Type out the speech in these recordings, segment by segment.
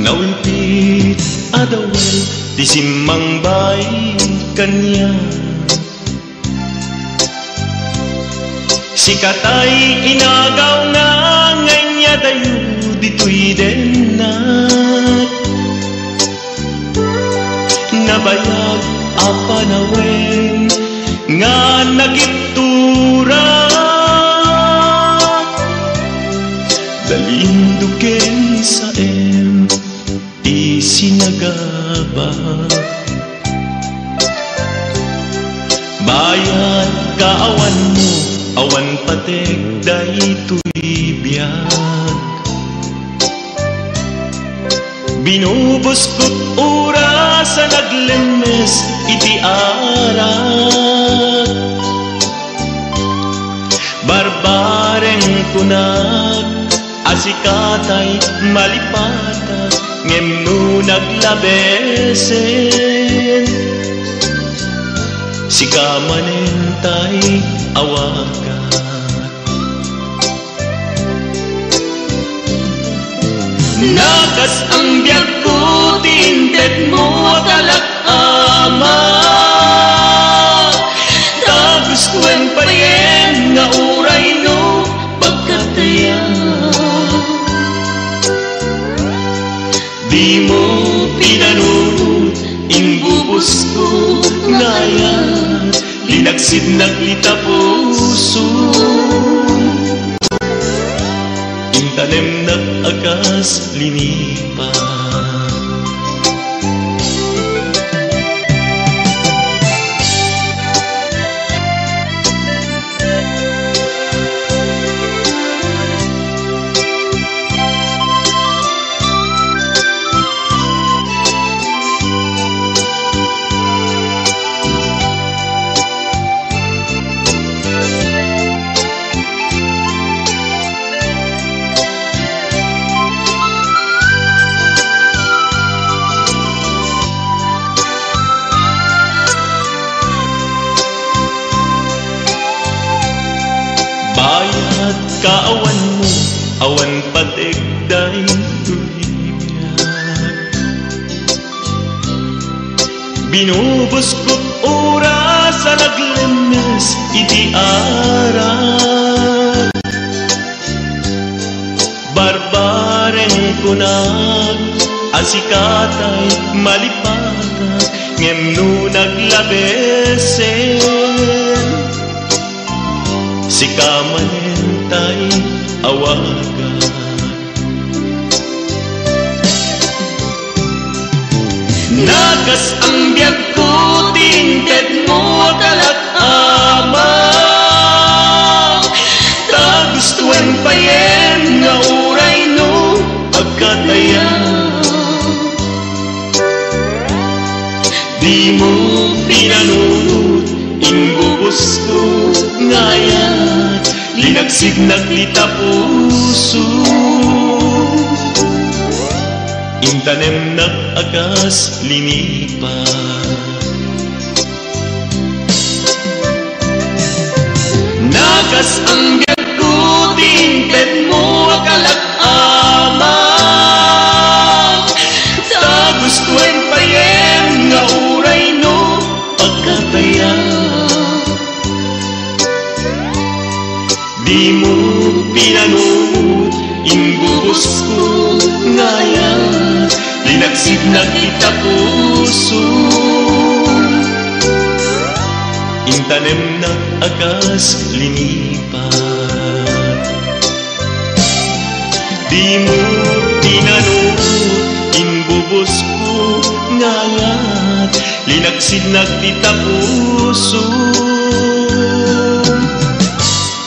Naulpit adawal di simmang bay kanya. Sikatay inagaw na nganya dayo dito'y denat. Nabayag apanawen nga nagiptura. Dalinduken sa isinagaba. Bayad kaawan mo, awan patek daytoy biyag. Binubos ko't oras sa naglemes iti arat. Barbareng kunag asikatay malipata ngem no naglabesen. Sikamanentay awagat. Nakas ang biyag ko tinted mo talak-ama. Tagustuhan pa rin nga uray no pagkataya. Di mo pinanunod ingbubos ko ngayon. Linagsid naglita puso. Intanem nag-agas linipa. Kaawan mo, awan patek daytoy biyag. Binubos ko't oras sa naglemes iti arat. Barbareng kunag asikatay malipata ngem no naglabesen. Sikamanentay awagan. Nagas ang biyag ko tinted mo talak-ama. Tagustuhan pa yen nga uray no pagkataya. Di mo pinanunod ingbubos ko ngayon. Linagsig naglita puso. Intanem nag-agas linipa. Nagas ang biyag ko tinted mo kalak-ama. Tagustuhan pa yen nga uray no pagkataya. Di mo pinanunod ingbubos ko ngayon. Linagsig naglita puso. Intanem nag-agas linipa. Di mo pinanunod ingbubos ko ngayon. Linagsig naglita puso.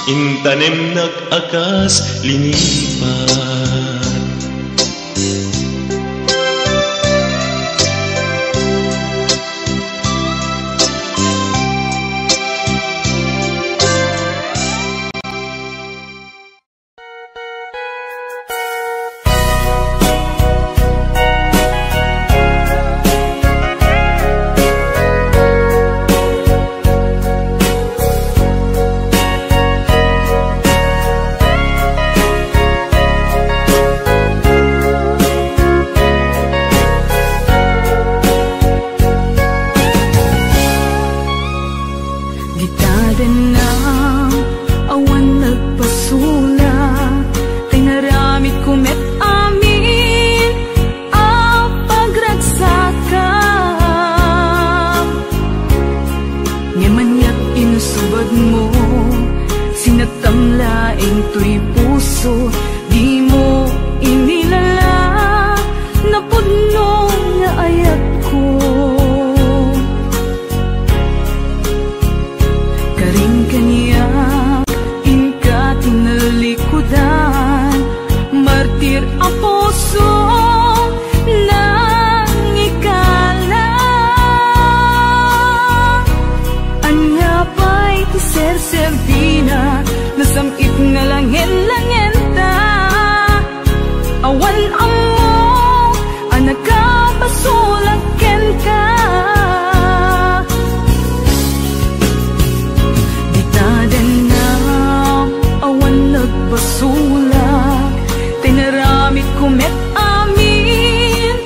Intanem nag-agas linipat. puso, di mo inilala na puno nga ayat ko. Karing kaniya inka tinalikudan, martir ang puso nang ikala. Anya pa'y tiser-servina, nasamit nga langin-langin ta. Awan ang mo, anak ka, pasulakin ka. Di tadan na, awan nagbasulak, tinaramit kumet amin,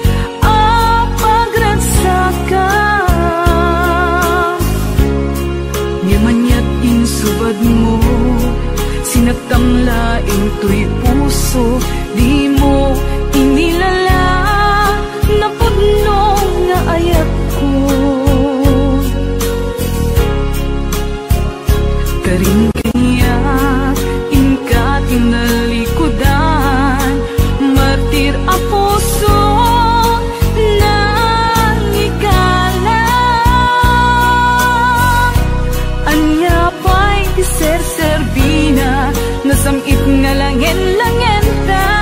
pagragsaka. Ngimanyat insubad mo, sinaptang laing tuy puso, di mo inilala na puno nga ayat ko. Karing kanya inka tinalikudan, martir a puso nang ikala. Anya pa'y tiser-servina, nasamit nga langin-langin ta.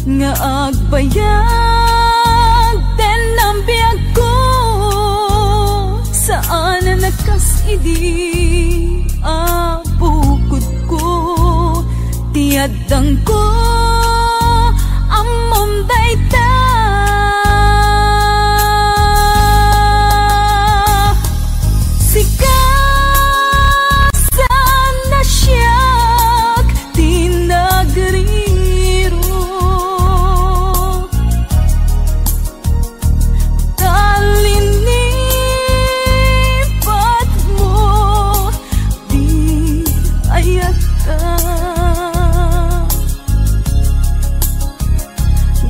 nga agbayag den ang biyag ko saan na nakasidi abukod ko tiadang ko amom dayta sikasan na siyak tinagriro talinipat mo di ayat ka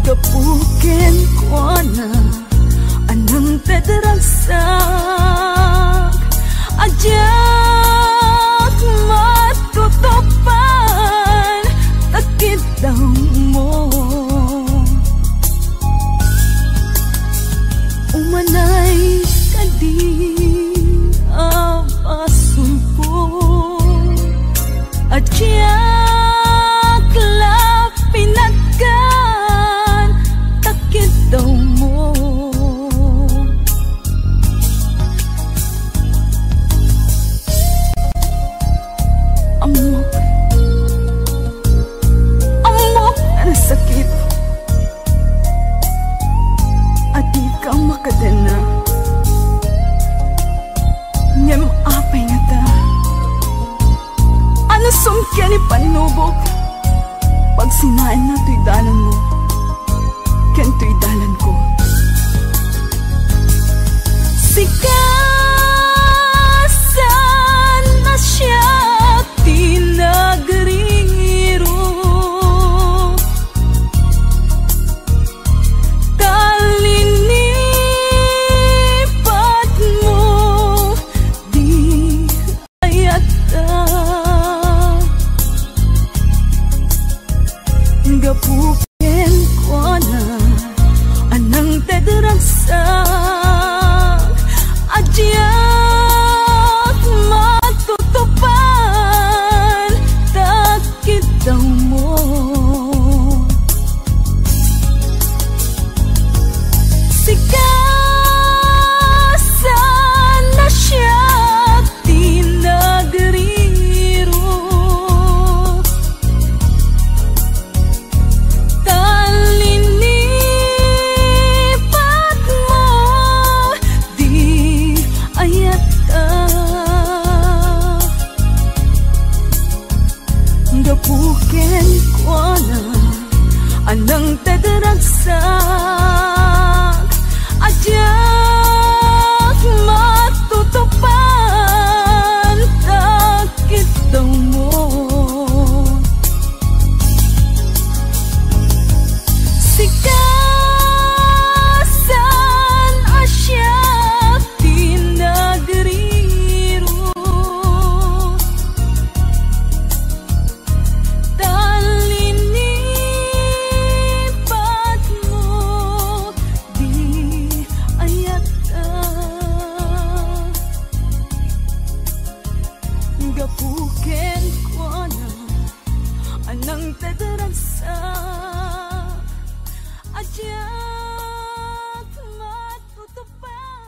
gapuken ko na anang tadaragsak ajak matutupan takit daw mo umanay kadi apasulpo ajak lapinatkan takit daw mo amok na sakit at di ka makadana ngem apay nga ta ano sumkya ni panubok pag sinain na to'y dalan mo ken to'y dalan ko sikasan na siya tinagriro talinipat mo di ayata gapuken ko na anang tadaragsak adyak matutupan takit daw mo sikasan na siya tinagriro talinipat mo di ayat ka gapuken ko na anang tadaragsak ajak matutupan takit daw mo sikasan asya tinagriro talinipat mo di ayat ka gapuken ko na anang tadaragsak ajak matutupan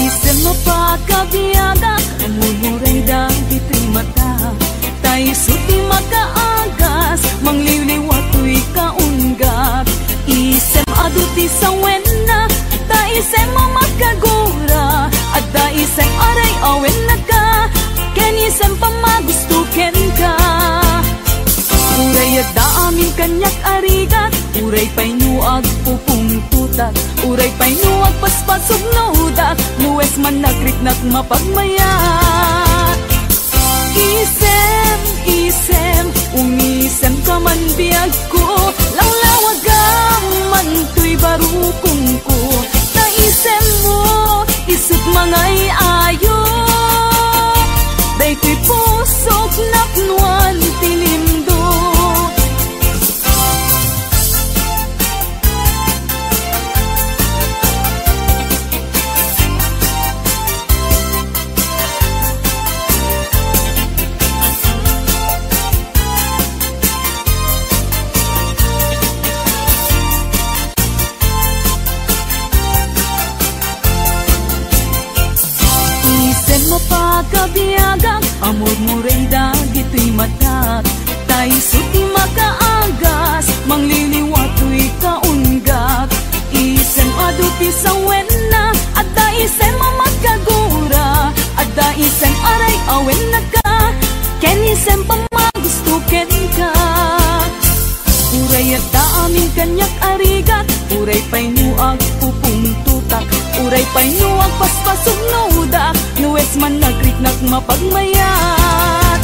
isem mapakabiyaga amuluray dang itrimata tayo suti makaagas mangliliwato'y kaunggap isem aduti sa wena ta isem mamakagura at da isem aray awen na ka ken isem pamagustuken ka uray at da amin kanyak arigat uray pa'y nuag pupungtutak uray pa'y nuag paspasog nudak nuwes man nagriknak mapagmayat isem umisem ka man biyag ko lawlawagang man to'y barukong ko ta isem mo isip mangay ayo day isem pa magustuken ka. Uray at daamin kanyak arigat, uray pa'y nuag pupungtutak, uray pa'y nuag paspasog nudak, nuwes man nagrik nagmapagmayat.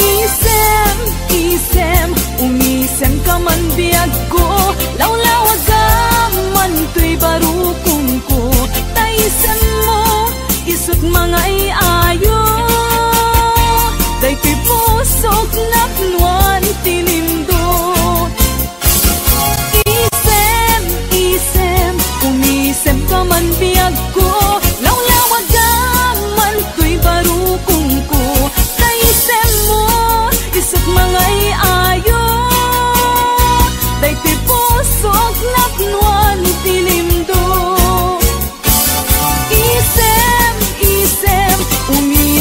Isem, isem, umisem ka man biyag ko, lawlawag ka man to'y barukong ko. Taisem mo, isut mga iayo, day ko'y pusok napnuan tinimdo. Isem, isem, umisem ka man biyag ko, lawlawag ka man to'y barukong ko. Taisem mo, isut mga iayo, day ko'y pusok napnuan tinimdo. Isem, isem, umisem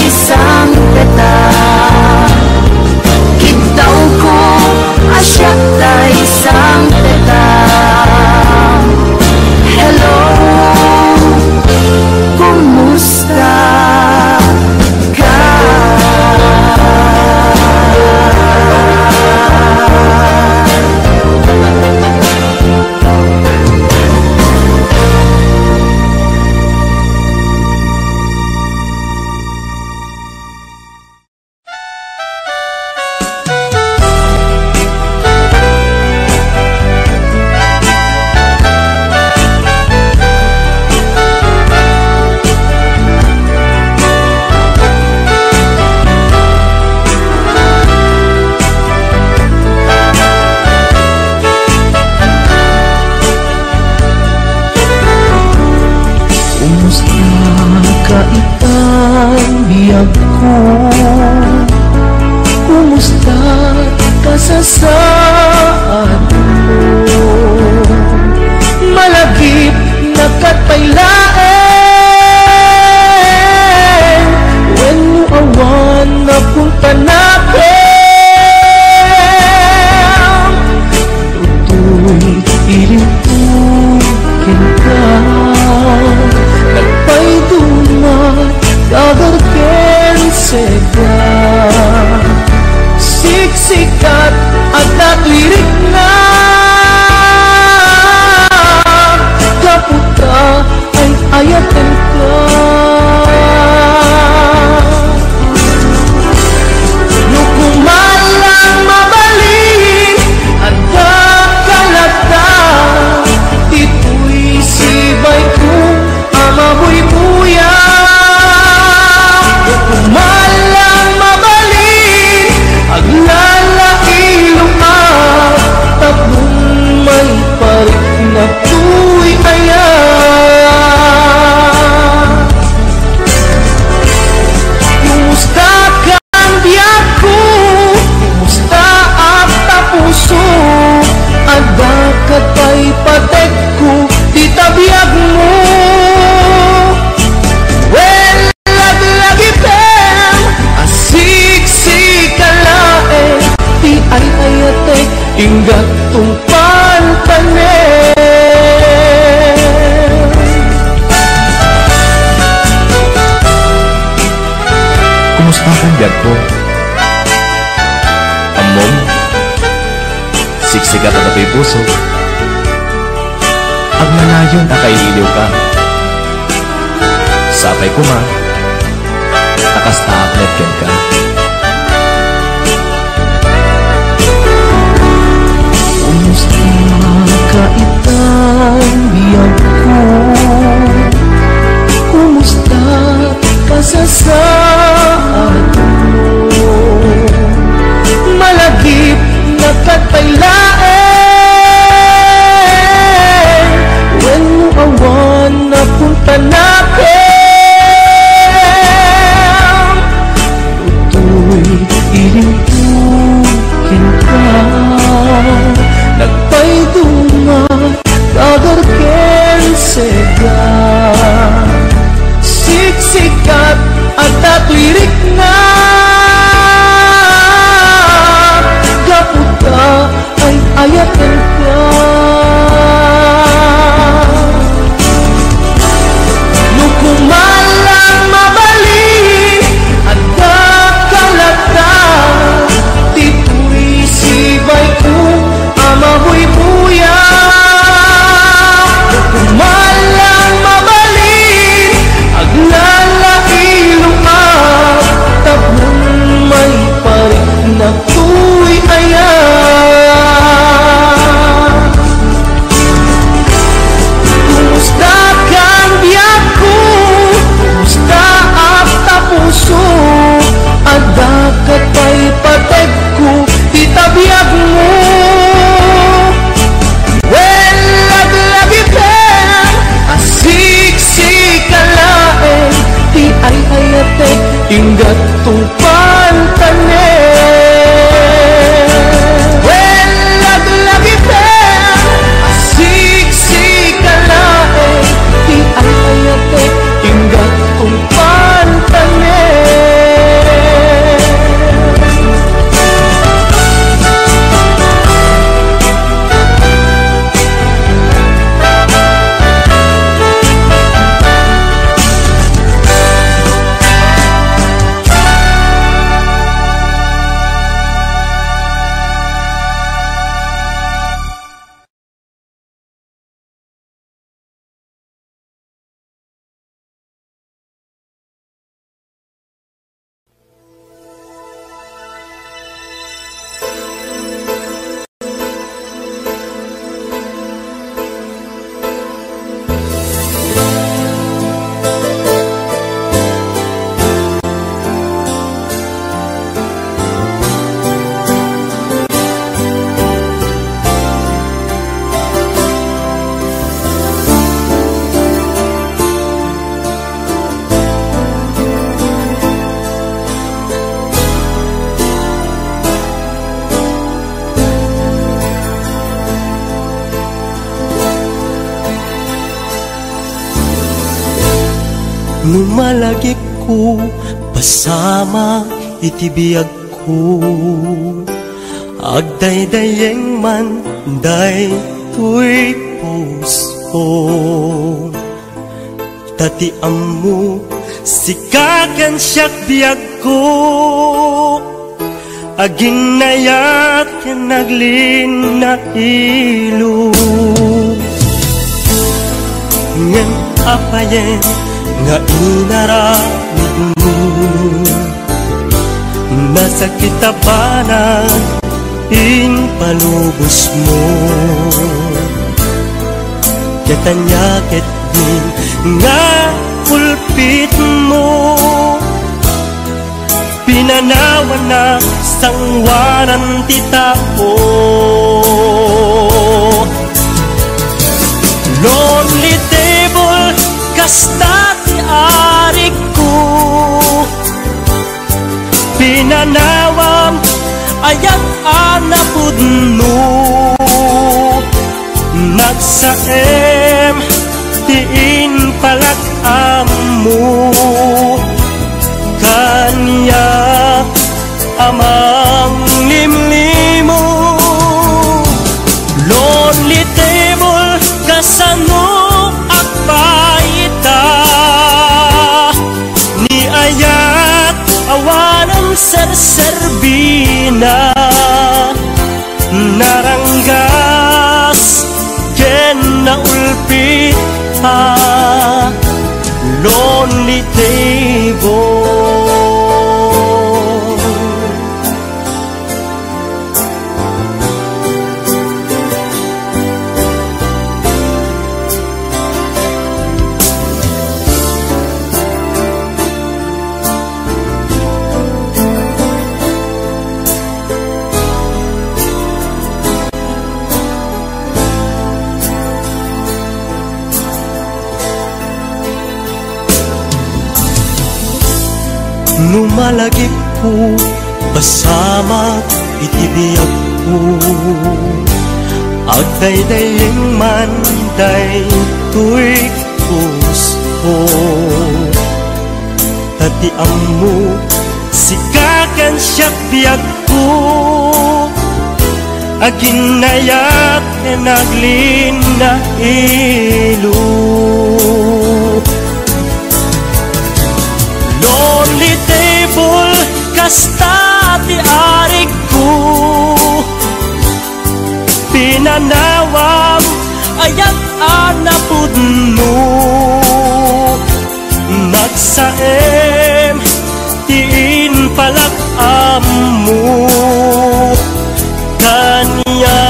isang peta. Kitaw ko asya ta isang peta. Hello, kumusta ka? Kumusta ka sa saan mo? Malagip na katpailain, when mo awan na punta natin. Tutoy ilintukin ka, nagpay dumat kagarken sega. Siksikat at natlirik na, kaputa ay ayaten ka. Nukumalang mabalin at kakalata, ito'y sibay ko amabuy-buya. Nukumalang mabalin aglalailong at tatlong may parik na tuwi ayan. Kumusta ka ang biyak ko? Kumusta at tapuso? Ang dakat ay patek ko, di tabiyag mo. Well, laglagipem, asik-sikalae, di ay ayate, inggat tungpan panen. Kumusta kang biyak ko? Amom, siksikat at ako'y puso. Ag malayon akaililiw ka, sapay ko ma, nakastaaklet ka. Kumusta ka itang biyak ko? Kumusta ka sa saan mo? Malagip na katpailain, when mo awan na punta natin. Tutoy ilintukin ka, nagpay dumat kagarken sega. Siksikat at tatwirik na, kaputa ay ayaten ka. Nukumalang mabalin at kakalata, tito'y sibay ko amabuy-buya. Nukumalang mabalin aglalailong at tatlong may parik na tuwi ayan. Kumusta kang biyak ko? Kumusta at tapuso? Ang dakat ay patek ko, itabiyag mo. Well, laglagipem, asik-sikalae, di ay ayate, inggat tungpan panen. Well, laglagipem, asik-sikalae, di ay ayate, inggat tungpan panen. Numalagip ko pasama itibiyag ko, agdaydayeng man day tuy puso. Tati amu sikagan siyak biyag ko, aginayat naglin na ilo. Ngem apayen nga inaramid mo, nasa kitabanan in palubos mo. Katanyakit din nga kulpit mo, pinanawan na sangwaran titao. Lonely table kasta ti arik ko, pinanawam ayat anapudno. Nagsaem tiin palak mo, kanya amang limlimo. Lonely table kasano akbaita, ni ayat awanan serserbina. Naranggas ken na ulpit lonely table. Numalagip ko pasama itibiyag ko, agdaydayeng man day tuy puso. Tati amu sikagan siyak biyag ko, aginayat naglin na ilo. Lonely table kasta ti arik ko, pinanawam ayat anapudno. Nagsaem tiin palak mo, kanya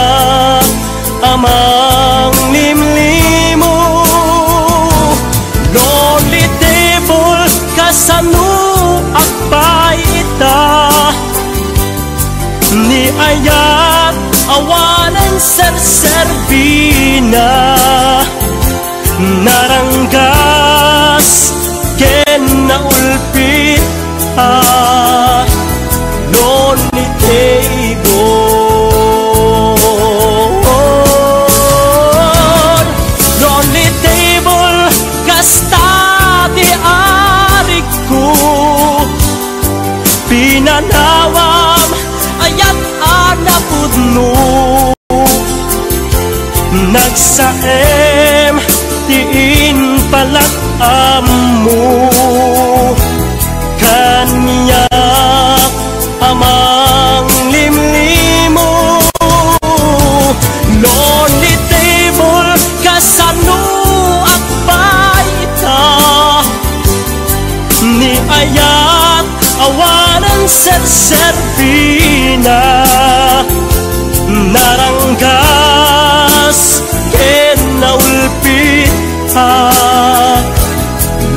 amang limlimo. Lonely table kasano akbaita, ni ayat awanan serserbina. Naranggas ken na ulpit lonely table. Lonely table kasta ti arik ko, pinanawam ayat anapudno. Nagsaem tiin palak mo, kanya amang limlimo. Lonely table kasano akbaita, ni ayat awanan serserbina. Naranggas ken na ulpit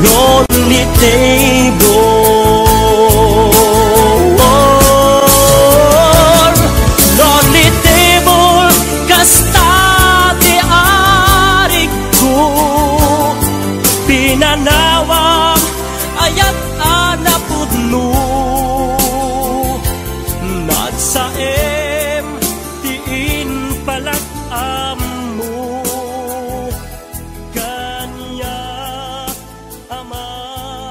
lonely table. Lonely table kasta ti arik ko, pinanawam ayat anapudno. Nagsaem tiin palak mo, kanya amang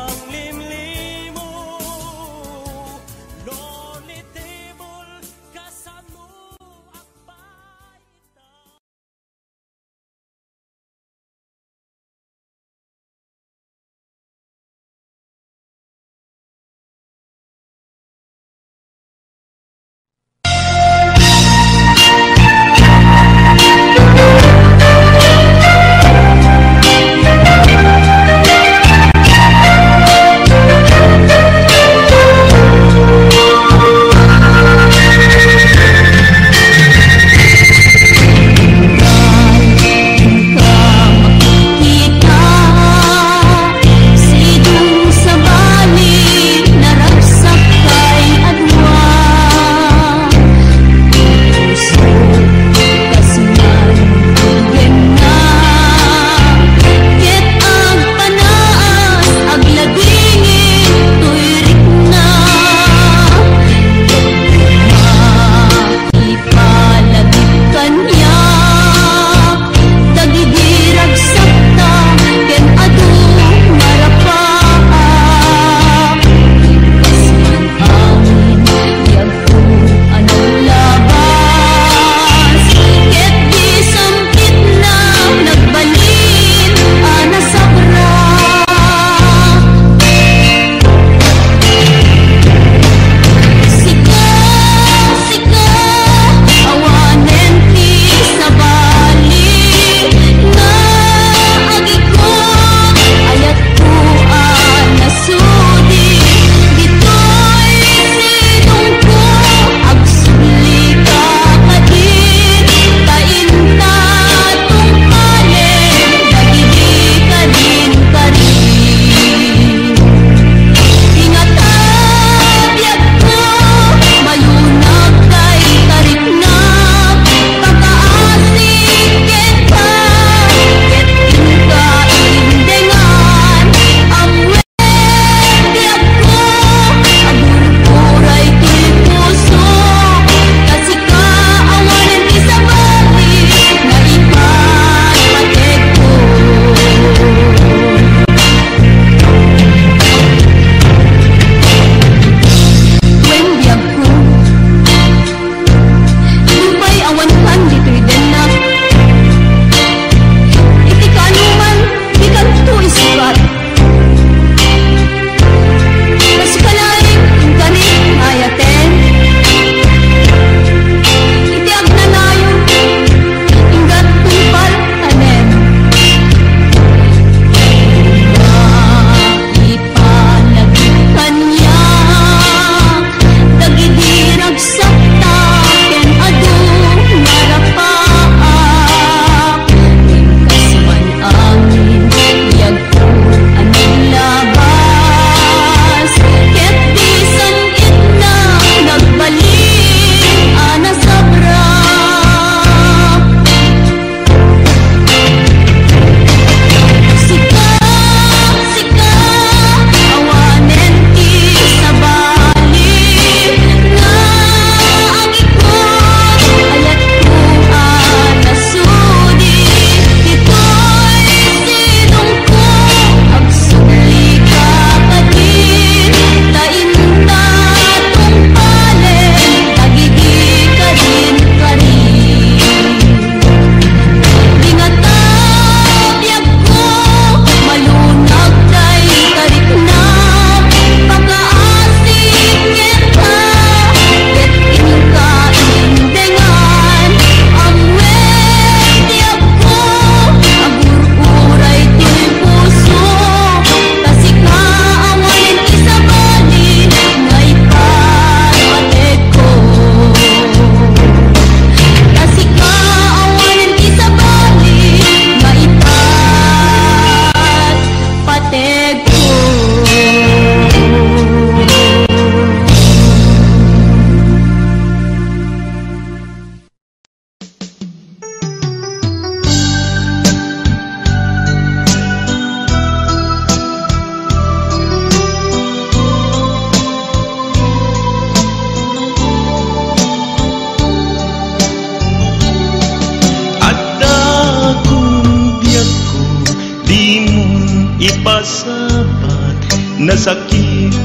pasapat na sakit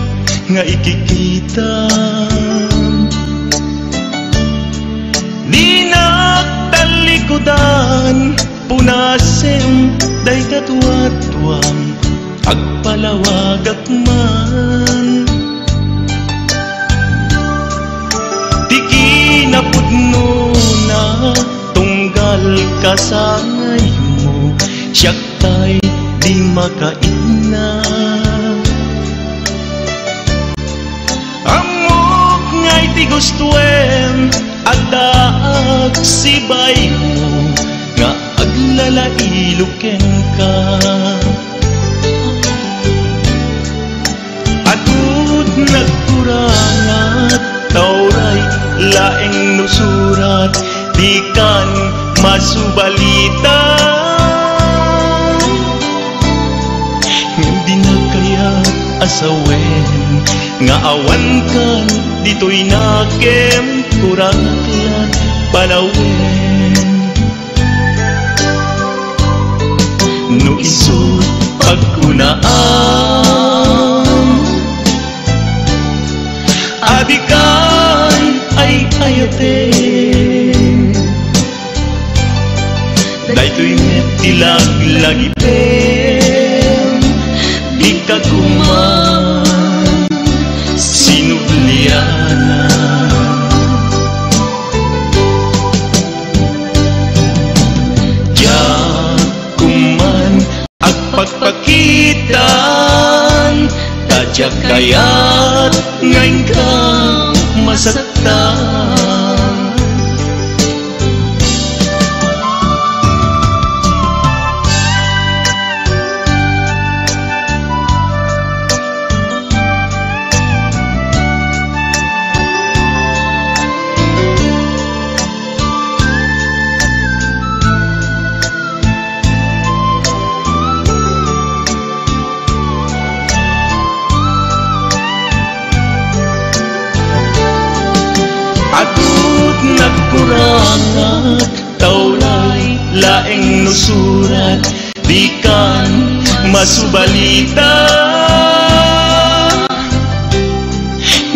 nga ikikita. Di nagtalikudan punasen day katwatwang agpalawagak man. Di kinapudno na tunggal kasangay mo, siyak tay di makaina. Amok ngay ti gustuem agdaag sibay mo nga aglalailuken ka. Atud nagkurangat tauray laeng nusurat di kan masubalita. Hindi na kaya asawen nga awan kan dito'y nakem kuraklan palawen. No isut pagkunaan abikan ay ayate. Dayto'y metilag lagi pen di kaguman sinubliana. Diyan kuman agpagpakitan tadyak kaya't ngayon ka masaktan. Nagkurangat tauray laeng nusurat di kan masubalita.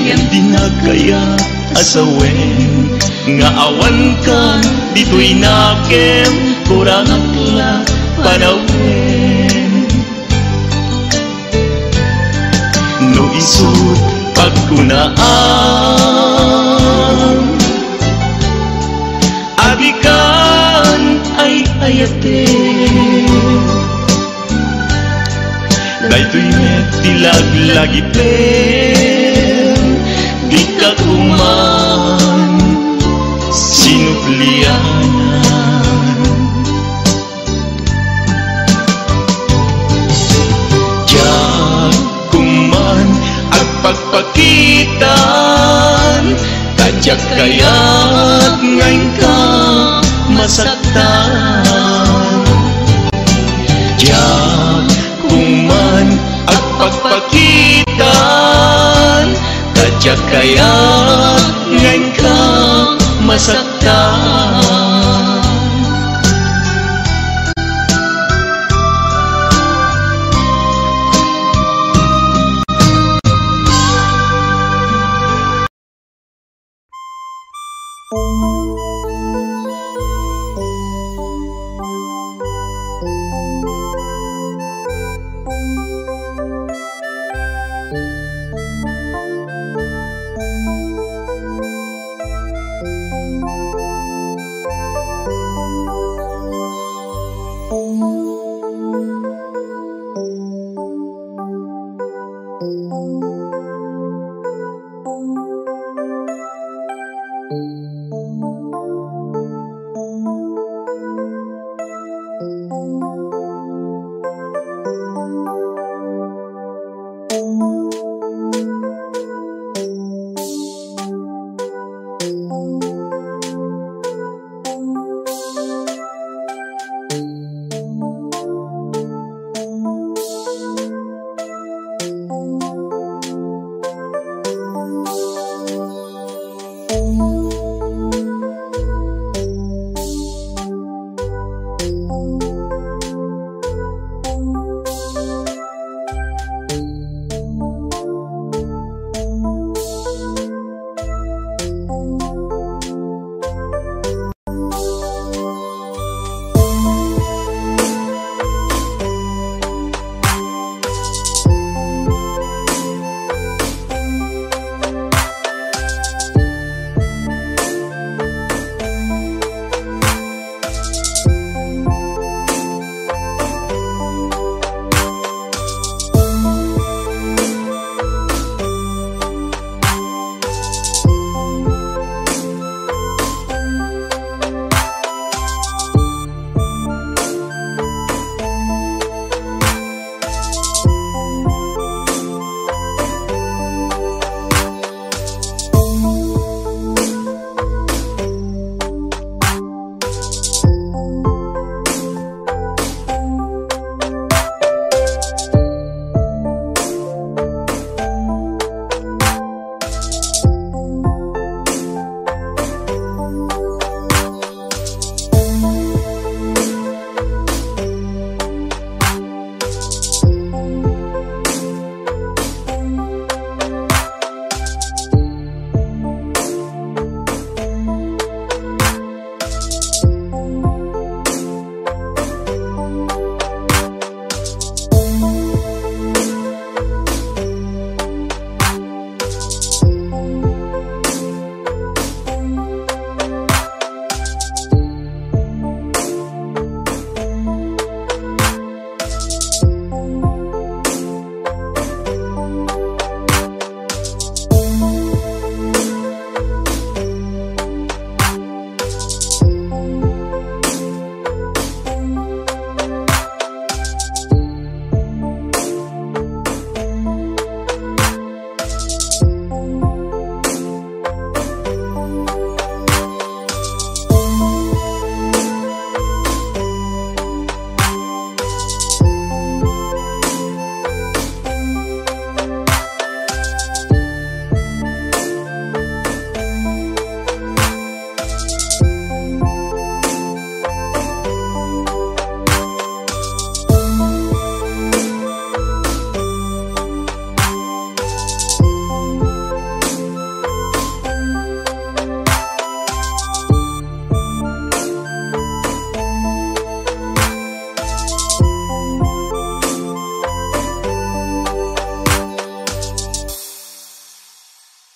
Ngan di na kaya asawen nga awan kan dito'y nakem kurangat la panawen. No isut pagkunaan abikan ay ayate. Dayto'y metilag lagi pen di kakuman sinubliana. Diyan kuman agpagpakitan tadyak kaya't ngayon ka masaktan. Diyan kuman agpagpakitan tadyak kaya't ngayon ka masaktan.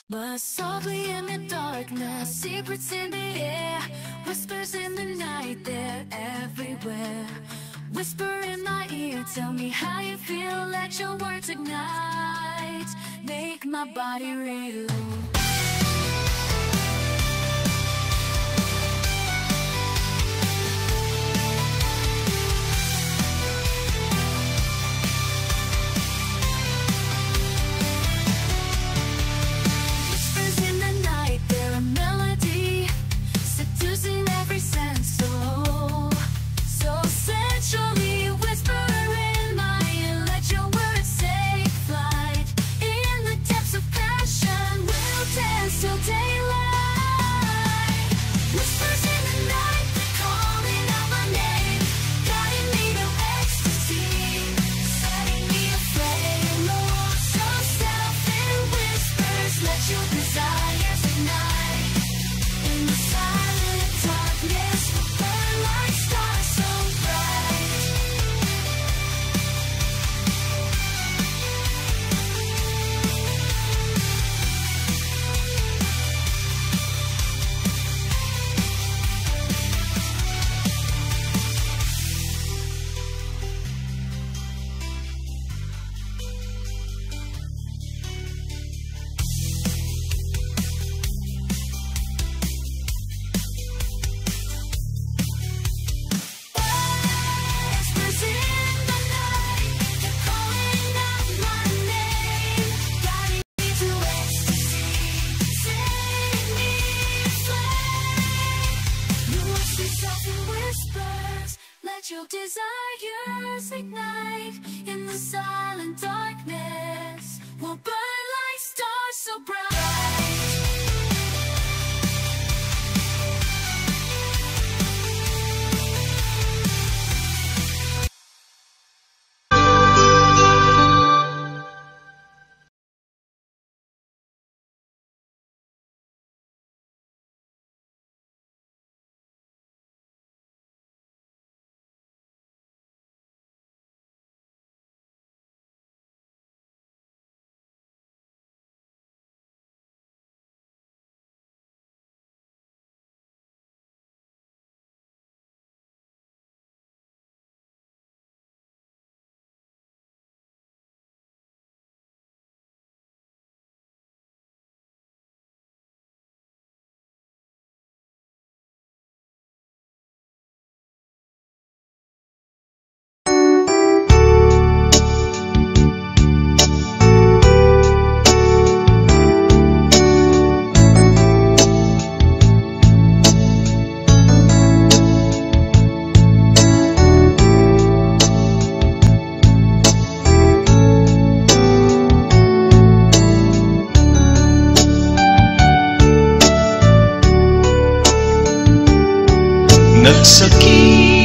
But softly in the darkness, secrets in the air, whispers in the night, they're everywhere. Whisper in my ear, tell me how you feel, let your words ignite, make my body real. Your desires ignite in the silent darkness. We'll burn like stars so bright.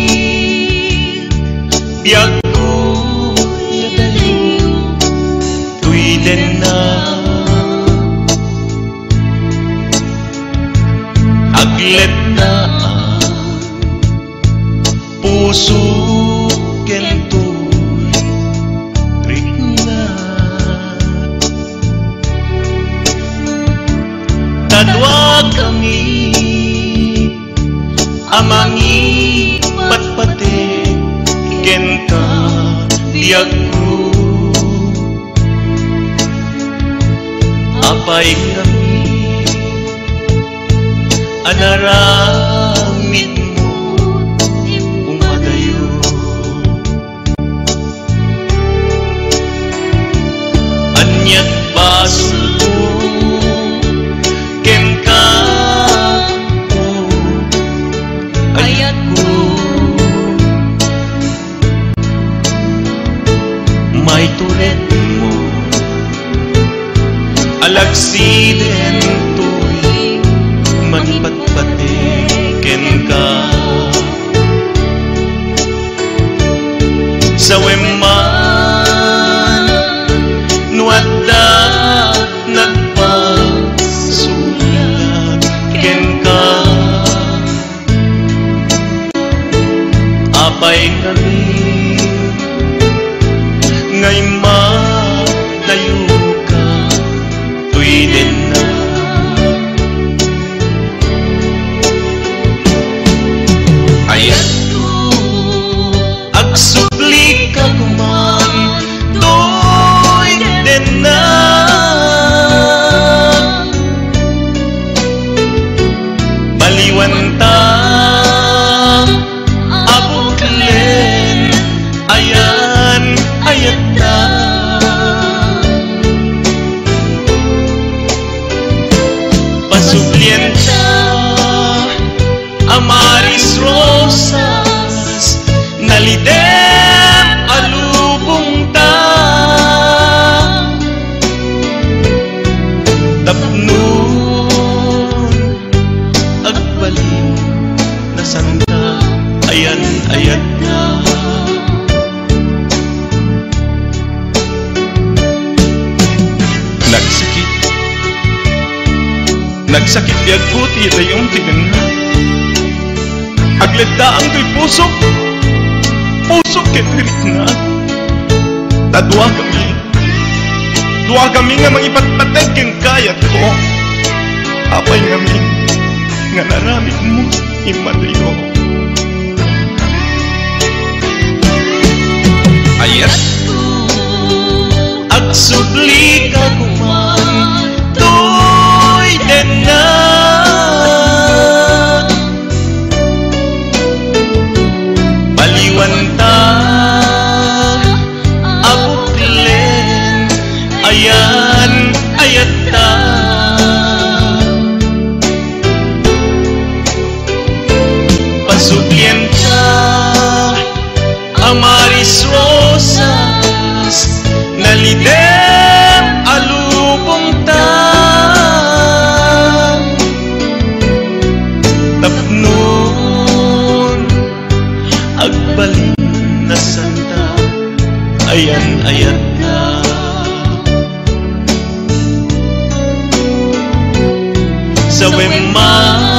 Nagsakit biag ko yadayo tuwiden na aglet na puso kentoy rikna tadwa kami amangi patpate kenta biag ko apay kami anaramid mo umadayo anyat baso kenta ayat ko may turet mo alagsiden to'y manpatpatiken ka sa weman nuadda nagpasulat ken ka apay kami ngay madayo ka tuwiden na Pasublienta Amaris rosas nalidem alubong ta tapnon agbalin na santa ayan ayat na nagsakit biag puti dayong tigan na agledda ang to'y pusok ketirik na tadwa kami nga mangipatpatag keng kayat ko apay ngamin nga naramik mo imadriyo ayat agsubli ka kuman to'y na baliwanta abuklen ayan ayata pasublienta amaris rosas nalidem alubong ta tapnon agbalin na santa ayan ayat na sa wema